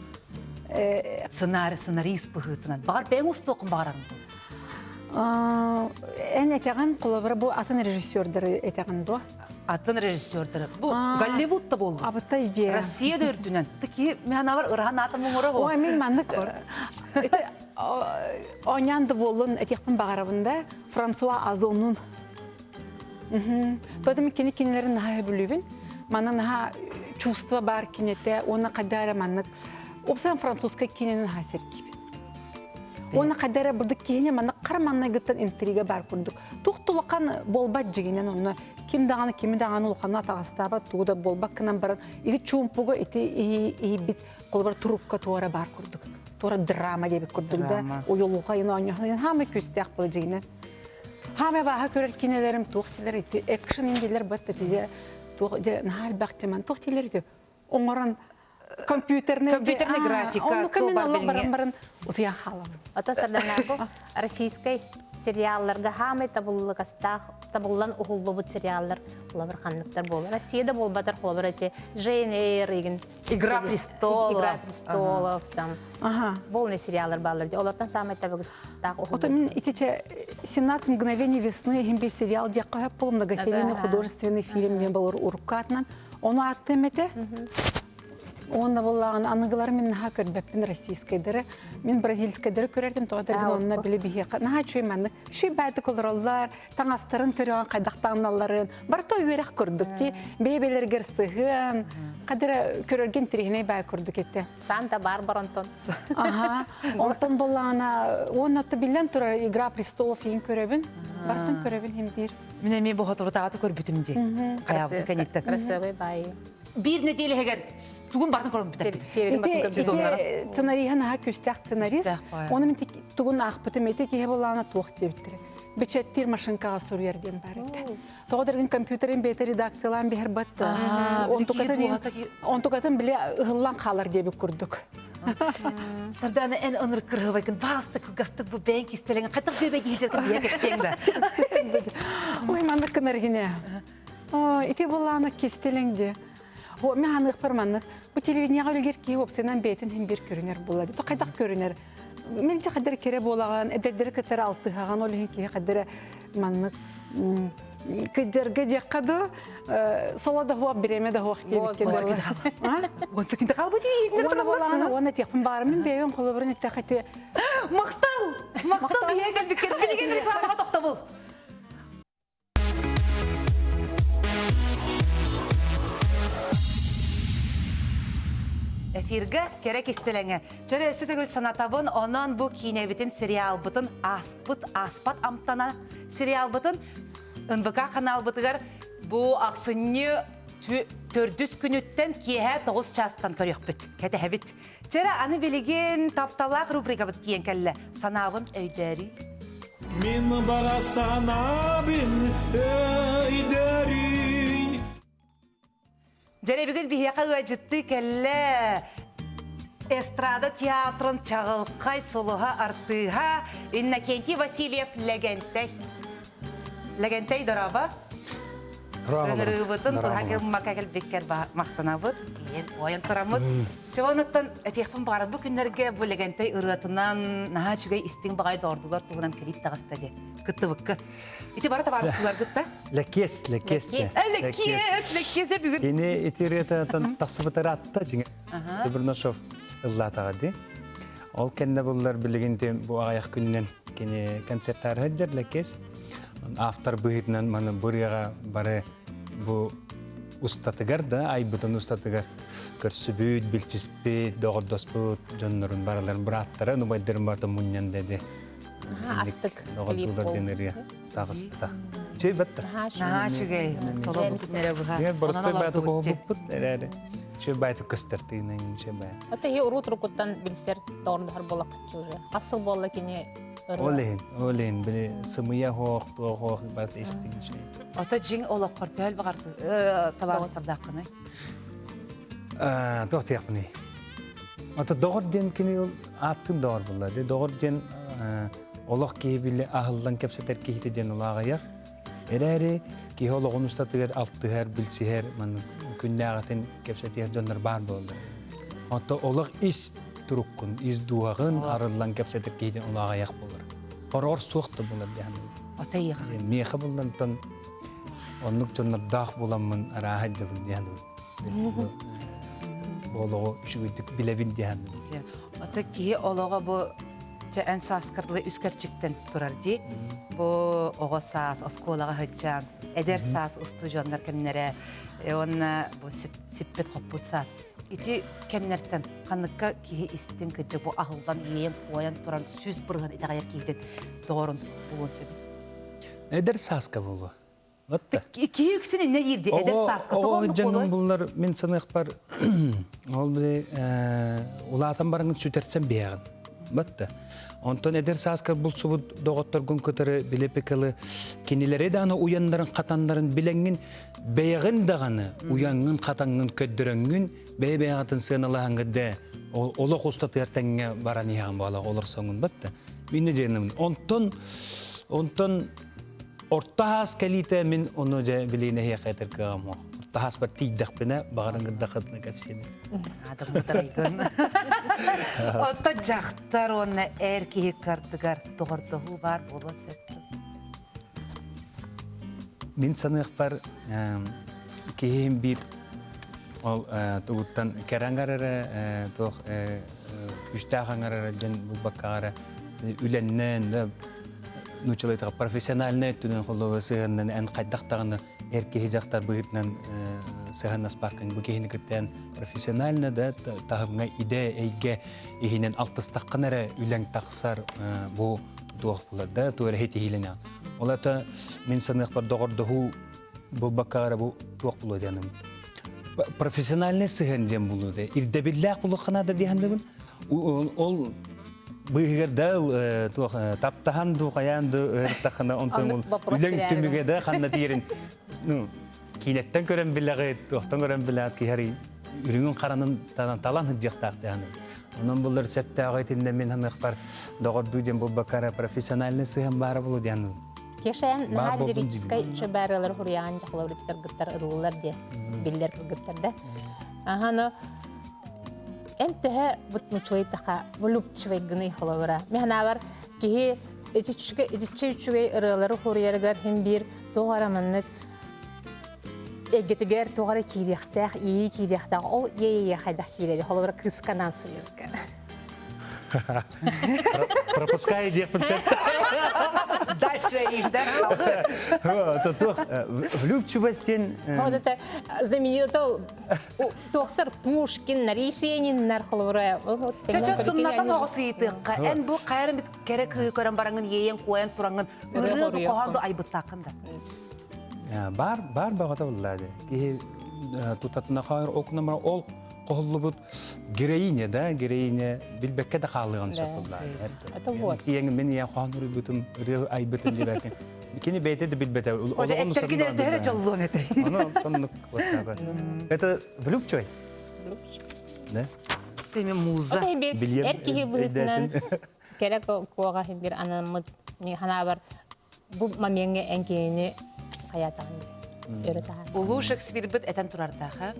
Сценарист бұғытынан, бар бәң ұсты оқын бағарын болу. Ән әтеған қолабыры бұл атын режиссердері әтеған до? Атын режиссердері. Бұл Голливудта болды. Абытта идея. Россияда өртінен. Тікі мен бар ұрған атым мұңыры ғой. Ой, мен маңдық ойнанды болын әтеқпін бағарабында Франсуа Азонун. Тоды мен кенелерін наға бүлігін. Маңның наға чувства бар кенетті, оны қадары маңның. Опсан французска кененің хасер кебі. Оны қадары бұрды кейіне маңның қарманна ғыттан интрига бар күрдік. Тұқтылыққан болбат жегенен оны кем дағаны ұлқаны атағастаба туғда болбақ кінан барын. Иді чумпуға, иді бит қолбар тұрупқа туара бар күрдік. Туара драма дебі күрдікді. Ойылуға ені ойнағын. Хамы көстіяқ бұл жегенен. Хамы баға көрер кенелерім тұқтылар. Экшн инделер бұтты деде. Нағал бақтеман тұқтылар деп. Оңырын компьютерный графика, то баран утуян халам. Ата сарданагу российской сериалларга хамы табыллан ухуллубут сериаллар булабыр ханныктар болу. Россияда болбатар булабыр эти Джейн Эйр, Игра престолов, там. Болны сериаллар баллар. Олардан самый табыгыстак ухуллубут. Ото мен итече 17 мгновений весны химбир сериал дияққа бұл многосерийный художественный фильм мен болыр уруккатынан. Оны аттым ете. Онда болған анығылар мен наға көрбәппін российскайдары. Мен бразильскайдары көрердім, тоғадардың онына білі бейеқа. Наға чөй мәнді, шүй бәді колыралар, таңастарын түріған қайдақтағыналарын, бар той өрек көрдік те, бейбелергер сығын, қадыры көрерген тірегіне бәй көрдік етті. Санта-Барбара онтон. Онтон болғана, оны атты білден тұры «Игра престолов» ең көребін, барсын көребін хем бір. Мен әме бұға тұртағаты көрбітімде. Қаяғы кәнетті. Красивый бай. Bir nedeyle heger tuğun barın korum biter. Сценарийхан аға көстәк сценарист. Оны мен туғын ақпытым еті кейе болағына туық дептірі. Бечеттер машинкаға сұр ерден бар еді. Тоғыдырғын компьютерін беті редакциялан бер бәтті. Онтуғатын біле ұғылан қалар дебі күрдік. Сарданы ән ұныр кіргі байкын бастық, ғастық бұл бәйін кестелеген қайтақ бөбәйді ежерген бия кеттеңді. Ой, маңдық кінергіне. Ите болағына кестеленде. Мен анық бар маңдық. Бұл телевиденияға өлгер кей опсынан бәйтін хем бір көрінер болады. Бұл қайдақ көрінер. Мен жа қадыр кере болаған, әдердері кітер алтығаған олығын кей қадыры маңдық. Кедерге де қады, сола да хуақ береме да хуақ дейбеккен. Онсы күнді қалбы дейін? Оны болағына, оны текпін барымен бәйін қолы бұрын етті қате. Мақтал! Мақтал егіл бекер, білген рекламаға тоқта бұл. Эфирге керек истелеңе. Жәрі өсі төгіл санатабын, онын бұл кейнебетін сериал бұтын аспат амтана сериал бұтын НВК канал бұтығар бұл ақсыны төрдүс күніттен кейе 9 частан көрек бүт. Кәді әбіт. Жәрі аны білеген тапталақ рубрика бұт кейін кәлі. Санабын өйдәрі. Мен бара санабын өйдәрі. Жәрі бүгін бейеқа ғажытты кәлі эстрада театрын чағылқай сұлыға артыға Иннокентий Васильев ләгенті. Легентей дораба. Рыбытын хакел макагел беккер мактанабыт. Ен оян тарамыт. Чонаттан этехпен бары бу күннәргә бу легентей ырытынан наһа чүгәй истең багай дордулар тугынан килип тагыстады. Кыттыбыкка. Ите бары табарсызлар гытта. Лекес. Лекес бүгүн. Кене этерета тасыбытар атта жиңе. Бирношов ыллатагады. Ол кенне буллар билигинде бу аяк күннен кене концерттар хаджар лекес. Автор быһытынан маны буряга бары бу устатыгар да ай бутун устатыгар көрсүбүт билчиспи догордоспут жоннорун бараларын браттары нубайдырын барда муннян деди. Астык Догордулар денерия тагыста. Чей батта. Наһа чүгәй. Толобут нәре буга. Я борстой баты кобуппут эрере. Чей баты көстертинен чей бай. Ата хи урут рукуттан билсер тордар болак чуже. Асыл болла кини Олен биле сымыя хоқ бат эстин чей. Ата жиң олак картел багарды табарсырдакыны. Тохтяпны. Ата догорден кини аттын догор булады. Догорден олак кебиле ахылдан кепсетер кихитеден улагая. Эрере ки хологун устатыгар алтыгар билсихер мен күннәгәтен кепсетер жоннор бар болды. Ата олак ис туруккун из дуагын арылдан кепсетер кихитеден улагая булыр. Порор суқты булыр дигән. Ата йыга. Меха булдан тон оннук жоннор дах буламын арахад дигән. Болого үшүгүтүк билебин дигән. Ата ки олога бу Жан саскарлы үскерчиктен турар ди. Бу огосас, осколага хаджан, эдер сас усту жондар кемнере, онна бу сиппет хоппутсас. Ити кемнертен каныкка ки истин кыжы бу ахылдан иен оян туран сүз бырган итагаяр кийден дорун булун сөбү. Эдер саска болу. Отта. Ки үксүн не йирди эдер саска тоғонды болу. О жанын булар мен санык бар. Ол биле улатан барыңын сүтертсем беягын. Батта. Онтон эдер саскар булсубу доготторгун көтөрө билепекалы кинилери да аны уяндарын катандарын биленгин беягын даганы уянгын катаңын көддөрөнгүн бебеягатын сыналаңгыда олок устатыртаңга баран яган бала олор соңун батта. Мине деним онтон ортахас калите мен ону же билине хакатыр камо. Ортахас бар тийдакпена багарыңгыда катны капсени. Адамдырайгын. Отта жақтар оны әркеге кардыгар тоғырдығы бар болат сәтті. Мен санық бар кейім бір тұғыттан кәраңғарары, үштағаңарары, жан бұлбаққағары, үленнен, нұчылайтыға профессионалны түнен қолуы сығыннан ән қайдақтағыны әркеге жақтар бұғытынан сығаннас бақын бұл кейіні күттен профессионально да тағымға иде әйге ехінен алтыстаққын әрі үләң тақсар бұл дуақ бұлар да туәрі хеті хейліне. Олата мен санық бар доғырдығы бұл баққағара бұл дуақ бұлар деным. Профессионально сығын дем бұлар да. Ирдебілләқ бұлы қанада дейхандығын. Ол бұйығырда таптаған дуқаянды өрттақына үләң түміге да қанна дейірін. Кинеттен көрен биләгы, тоқтан көрен биләгы кихари үрүңүн каранын талан хыджактаакты аны. Онон булар сәттә агайтында мен ханық бар догорду дем бу бакара профессиональный сыгын бары булу дияны. Кешен нахал лирической чөбәрелер хурян жаклавритер гыттар ырулар де биллер гыттарда. Аханы энтеһе бутмучой таха булупчвай гыны холовара. Мехнавар ки эчичүгэй ырылары хурьяргар хем бир тогараманны Эгетигер тугары кирехтах, ии кирехтах, ол ие хайдах киреді, холовар кысканан суйырка. Пропускай депенсет. Дальше им, да? Влюбчивостен. Вот это знаменитый доктор Пушкин, Нарисенин, Нархоловра. Чача сумнатан оғысы етіққа, ән бұл қайрым бит керек көрін бараңын, еен қойын тұраңын, үрі қоғанды айбыттақында. Бар бағыта болады. Тұтатына қайыр оқынамар ол қолы бұд героиня да, героиня білбәкке де қалыған сөп болады. Это вот. Мен ең қоған ұры бұтым, ұры ай бұтым деп әкен. Кені бәйті білбәті. Ода әктеркедері дәрі жолуын әті. Оны тоннық өттағы. Это влюбчивость? Влюбчивость. Да? Теме муза. Әркеге бұғытынан керек қоға бір анамыд, хана бар бу мамеңе энкени каятаган өрөтаган. Улуу Шекспир бит этен турардагы.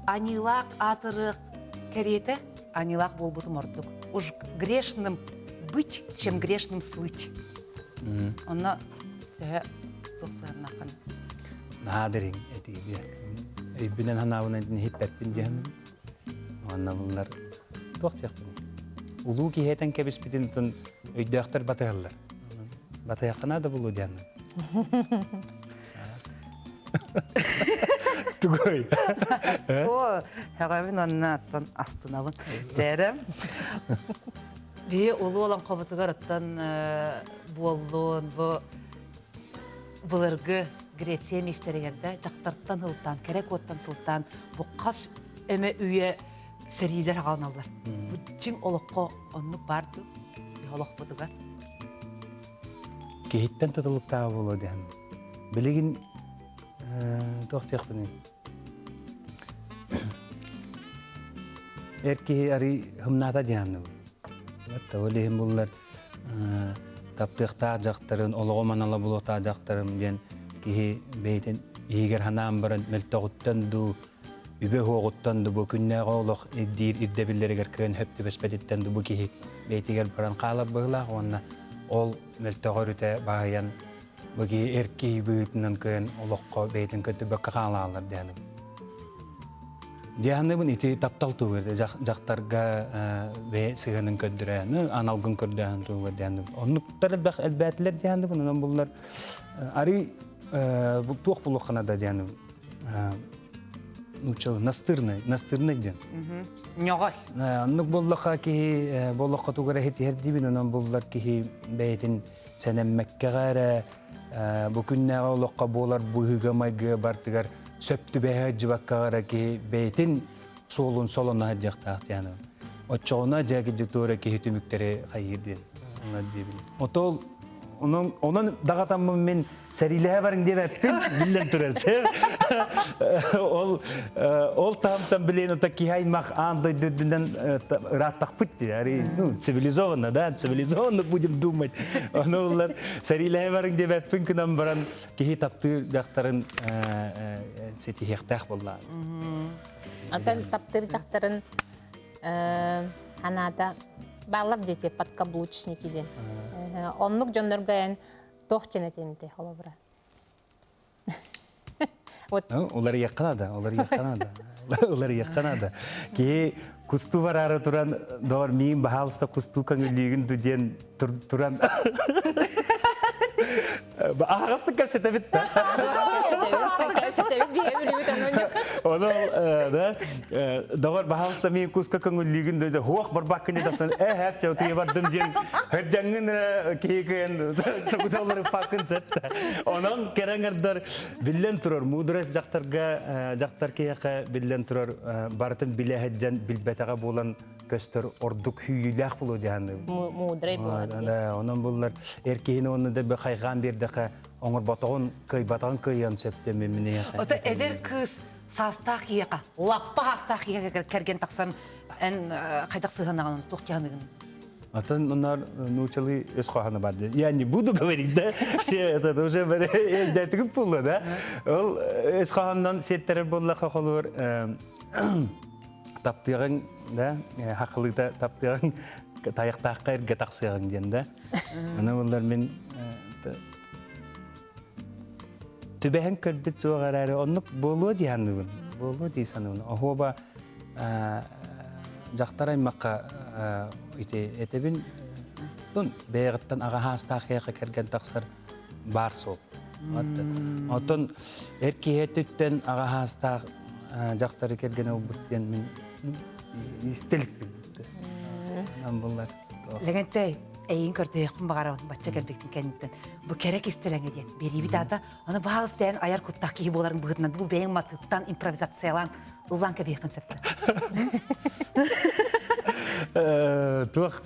Анилак атырык керете, анилак болбуту мордук. Уж грешным быть, чем грешным слыть. Онна сэ токсарнакан. Надырың этиби. Эйбинен ханавынан хиппеппин диян. Онна булар тохтякпын. Улуу киһетен кебиспитин тун өйдөктөр батыгаллар. Батыякана да булу диян. Тугой. О, хагавин онна аттан астынабын. Жерем. Би улуу olan кабытыгар аттан боллун, буларгы Греция мифтерегерде жактарттан хылтан, керек оттан сылтан, бу кас эме үйе серилер агалналар. Бу жиң олокко онну барды, олок бутугар. Киһиттен тутулуктаа болу диян. Билигин тохтякпын. Эрки ари хымната диян. Атта олехим буллар таптыктаа жактарын, ологоманала булуктаа жактарын ден кихи бейтен игер ханам баран мелтогуттан ду үбе хоогуттан ду бу күннәгә олох иддир иддебиллергер көн хөптү беспедиттен ду бу кихи бейтигер баран калап быгла онна ол мелтогорүтә багаян бу ки эрки бүтүнөн көн олокко бейтен көтү бөккә калалар дияным. Дияным ити таптал тугер жактарга бе сыгынын көндүрәне аналгын көрдән тугер дияным. Онуктар бак әлбәтләр дияным онан буллар ари бу туох булукана да дияным. Нучал настырный диян. Ньогой. Онук буллака ки буллакка тугер хет herдибин онан буллар ки бейтин сенеммеккәгәре бу күннәгә олокка болар бу хыгамайга бартыгар сөптү бәһә жибаккагара ки бейтин солун солона жактак яны. Очоона жаги житора ки хитүмүктери кайырдын. Ана дибин. Отол онун дагатам мен сәриләһә барың дип әттем, билен турасы. Ол тамтан билен ота ки хаймак андай дөдден раттак битти. Ари, цивилизованно будем думать. Онолар сәриләһә барың дип әттем күнәм баран ки тапты жактарын сети хектах булла. Антан таптыр жактарын анада баллап жете подкаблучники ден. Оннук жондоргаян тохченетенте холобра. Олар якканада. Олар якканада. Ки кусту барары туран дор мин бахалста кусту каңылыгын дүден туран. Ағасты көпсете бит. Оны да дагар бахалста мен куска көңүллүгүн дөдө хуак бар баккыны таптан хап чауты бардым ден хажаңын кейген тагудалары пакын сетте. Онан кереңердер биллен турар мудрас жактар кияка биллен турар бартын биле хаджан билбетага болан көстөр ордук хүйүләк болу дияны. Мудрай болады. Онан буллар эркейни оны да бе кайган бердеке оңор батагын кыйян сөптө мемине. Ота эдер кыз састак яка, лаппа састак яка керген таксан эн кайдак сыганаган тохтяныгын. Атан онар нучалы эскохана барды. Я не буду говорить, да? Все это уже элдетип булды, да? Ол эскохандан сеттерер боллака холор таптыгын, да? Хакылыкта таптыгын таяктакка эрге таксыгын ден, да? Ана булар мен түбәһен көрбит сугарары оннук болу дияндыгын. Болу дейсанын. Ахоба жактар аймакка ите этебин тун бегаттан ага хастахыга керген таксар бар сол. Отон эркиеттен ага хастах жактары керген обуттен мен истелик билди. Булар. Легентэй эйин көрдө якын багарабын бачча келбектин кенттен. Бу керек истелеңе ден. Бери бит ата, аны баалыстан аяр куттак ки боларын быгытынан бу бең матыттан импровизациялан улан кебе концепт. Тух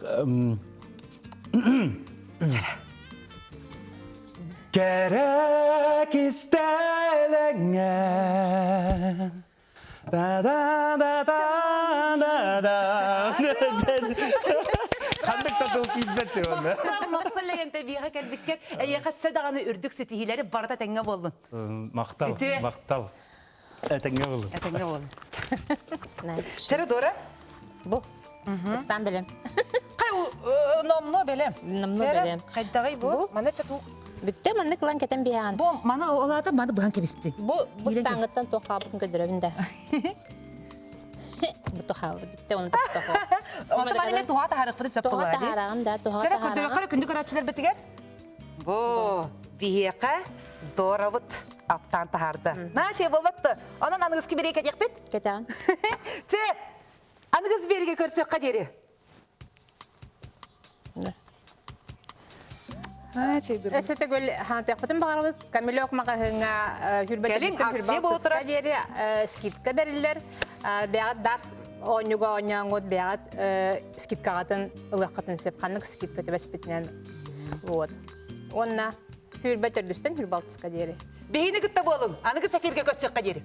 керек истелеңе да Хандык татыл İzzet de onu. Мақпыллегенте биға кәлбіккет, әйеға сөдағаны үрдік сетихилері барда тәңге болдың. Мақтал, Үтүе. мақтал. Әтеңе болу. Әтәңге болдың. Най. Чәрі Дора? Бу. Стан белем. Қай номно белем. Номно белем. Қайдағай бұл? Бу? Мана сөту. Бүтте манны кылан кетен биян. Бұл мана олады, мана бұған кебісті. Бу стаңыттан тоқабытын көдірөбүнде. Бу тоқалды. Бүтте оны тоқо. Онты мана мен туға тағарық бұды сөп Тоға болады. тағарағын да, тоға Чәрі күрдігі тағарағын. қара күнді қаратшылар бітігер? Бұл бейеқа Дора бұд аптан тағарды. На, ше болбатты. Онан анығыз кеберей кәтек бет? Кетен. Че, анығыз берге көрсек қадері. Өсөтө гөл хантыпытын багарбыз. Камиле окмага хыңа Келин, акция болтыра. дери скидка берилер. Бягат дарс онюга оняңот бягат скидкагатын ылыккатын сеп канык скидка төбеспитнен. Вот. Онна хүрбөтөрдүстөн хүрбалтыска дери. Бейіні күтті болың, анығы сәферге көрсек қадері.